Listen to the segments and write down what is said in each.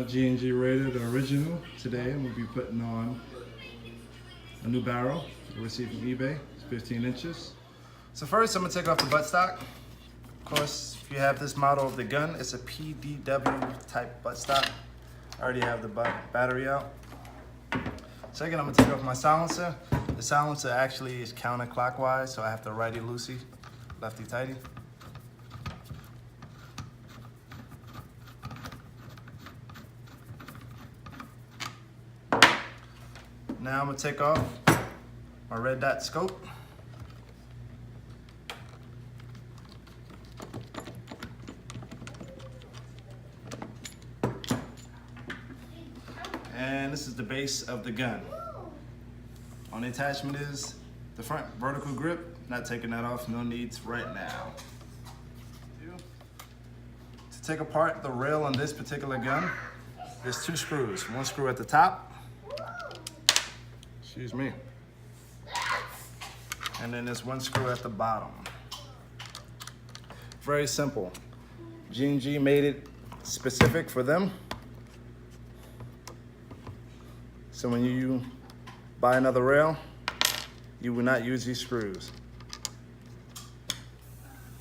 my G&G Raider, the original. Today I'm going to be putting on a new barrel I received from eBay. It's 15 inches. So first I'm going to take off the buttstock. Of course, if you have this model of the gun, it's a PDW type buttstock. I already have the battery out. Second, I'm going to take off my silencer. The silencer actually is counterclockwise, so I have to righty-loosey, lefty-tighty. Now I'm going to take off my red dot scope. And this is the base of the gun. On the attachment is the front vertical grip. Not taking that off, no needs right now. To take apart the rail on this particular gun, there's two screws. One screw at the top, excuse me, and then there's one screw at the bottom. Very simple. G&G made it specific for them. So when you buy another rail, you will not use these screws.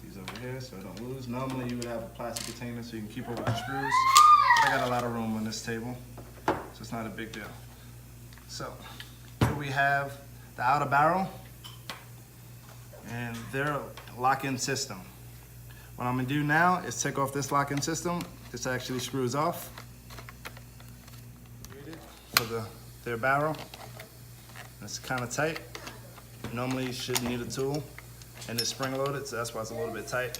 These over here so I don't lose. Normally you would have a plastic container so you can keep up with the screws. I got a lot of room on this table, so it's not a big deal. So here we have the outer barrel and their lock-in system. What I'm gonna do now is take off this lock-in system. This actually screws off for their barrel. It's kind of tight. Normally you shouldn't need a tool, and it's spring loaded, so that's why it's a little bit tight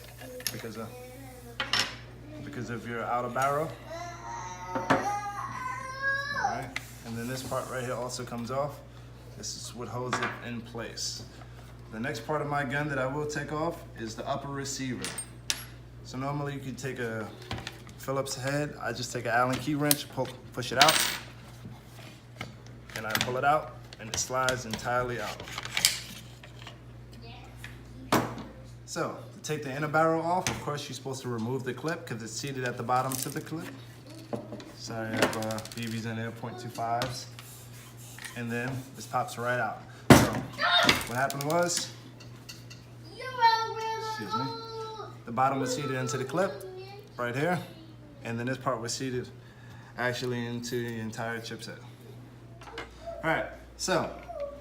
because of your outer barrel. All right, and then this part right here also comes off. This is what holds it in place. The next part of my gun that I will take off is the upper receiver. So normally you could take a Phillips head. I just take an Allen key wrench, push it out, and I pull it out, and it slides entirely out. So, to take the inner barrel off, of course, you're supposed to remove the clip because it's seated at the bottom to the clip. Sorry, I have BBs in there, .25s. And then this pops right out. So, what happened was, excuse me, the bottom was seated into the clip, right here. And then this part was seated actually into the entire chipset. All right, so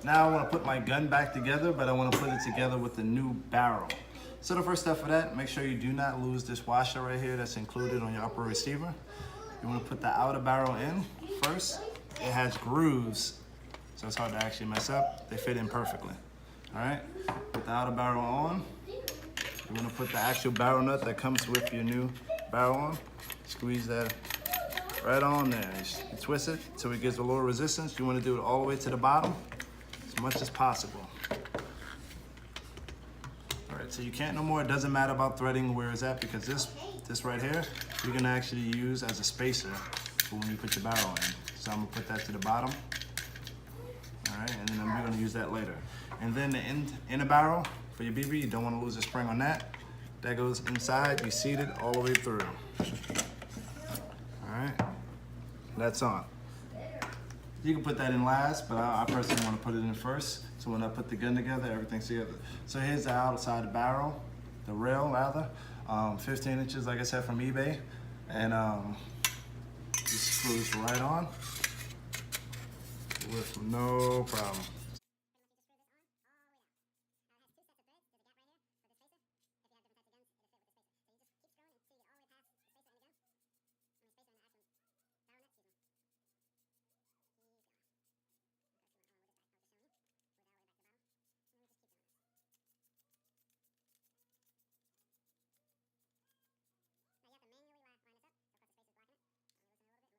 now I want to put my gun back together, but I want to put it together with the new barrel. So the first step for that, make sure you do not lose this washer right here that's included on your upper receiver. You want to put the outer barrel in first. It has grooves, so it's hard to actually mess up. They fit in perfectly. All right, put the outer barrel on. You want to put the actual barrel nut that comes with your new barrel on. Squeeze that right on there. You twist it till it gives a little resistance. You want to do it all the way to the bottom as much as possible. All right, so you can't no more. It doesn't matter about threading where it's at because this right here, you're gonna actually use as a spacer for when you put your barrel in. So I'm gonna put that to the bottom. All right, and then I'm gonna use that later. And then the inner barrel for your BB, you don't want to lose a spring on that. That goes inside, you seat it all the way through. All right, that's on. You can put that in last, but I personally want to put it in first. So when I put the gun together, everything's together. So here's the outside barrel, the rail rather, 15 inches, like I said, from eBay. And this screws right on with no problem.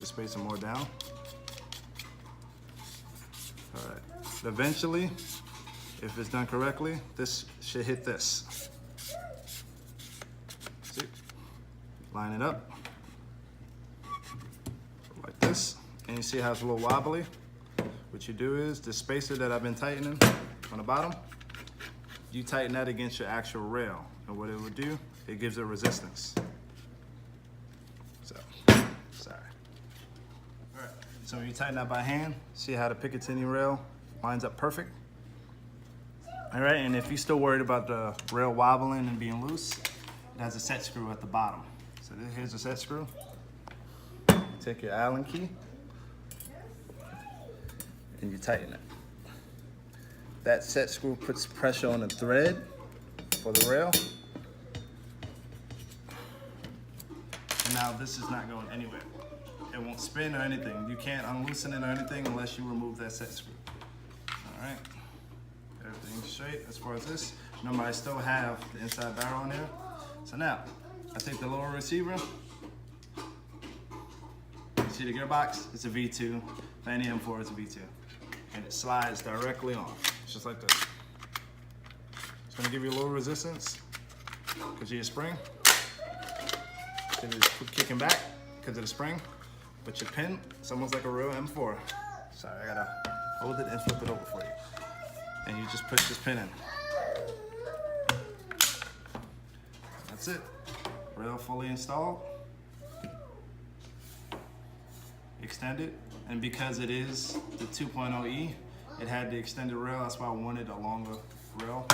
Space some more down. All right. Eventually, if it's done correctly, this should hit this. See? Line it up like this, and you see how it's a little wobbly. What you do is the spacer that I've been tightening on the bottom, you tighten that against your actual rail, and what it would do, it gives it resistance. So, sorry. So when you tighten that by hand, see how the Picatinny rail lines up perfect? All right, and if you're still worried about the rail wobbling and being loose, it has a set screw at the bottom. So here's a set screw. Take your Allen key and you tighten it. That set screw puts pressure on the thread for the rail. And now this is not going anywhere. It won't spin or anything. You can't unloosen it or anything unless you remove that set screw. All right, everything's straight as far as this. Remember, I still have the inside barrel on there. So now, I take the lower receiver. See the gearbox? It's a V2. For any M4, it's a V2. And it slides directly on, just like this. It's gonna give you a little resistance because of your spring. It is kicking back because of the spring. But your pin, it's almost like a real M4. Sorry, I gotta hold it and flip it over for you. And you just push this pin in. That's it. Rail fully installed. Extended. And because it is the 2.0E, it had the extended rail. That's why I wanted a longer rail.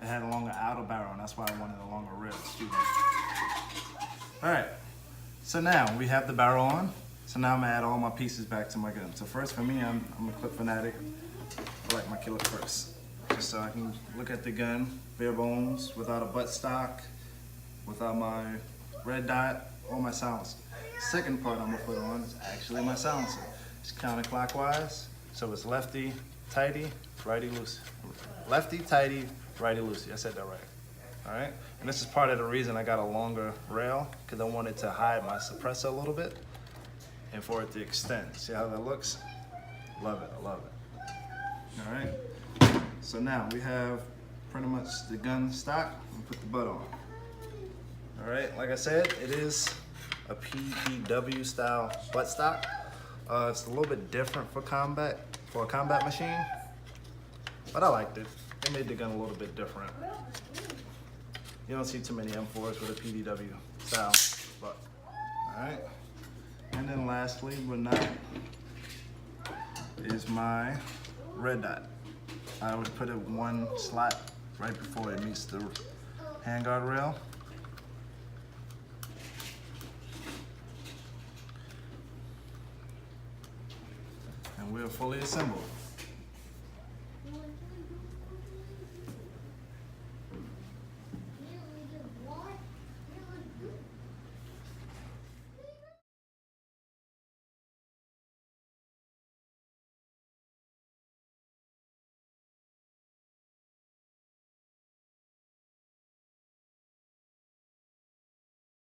It had a longer outer barrel, and that's why I wanted a longer rail. Excuse me. All right. So now we have the barrel on. So now I'm gonna add all my pieces back to my gun. So first for me, I'm a clip fanatic. I like my clip first. Just so I can look at the gun, bare bones, without a butt stock, without my red dot, or my silencer. Second part I'm gonna put on is actually my silencer. It's counterclockwise, so it's lefty, tighty, righty, loosey. Lefty, tighty, righty, loosey. I said that right. All right, and this is part of the reason I got a longer rail, because I wanted to hide my suppressor a little bit and for it to extend. See how that looks? Love it, I love it. All right, so now we have pretty much the gun stock. We'll put the butt on. All right, like I said, it is a PPW style buttstock. It's a little bit different for a combat machine, but I liked it. It made the gun a little bit different. You don't see too many M4s with a PDW style butt. All right, and then lastly, but not, is my red dot. I would put it one slot right before it meets the handguard rail. And we're fully assembled.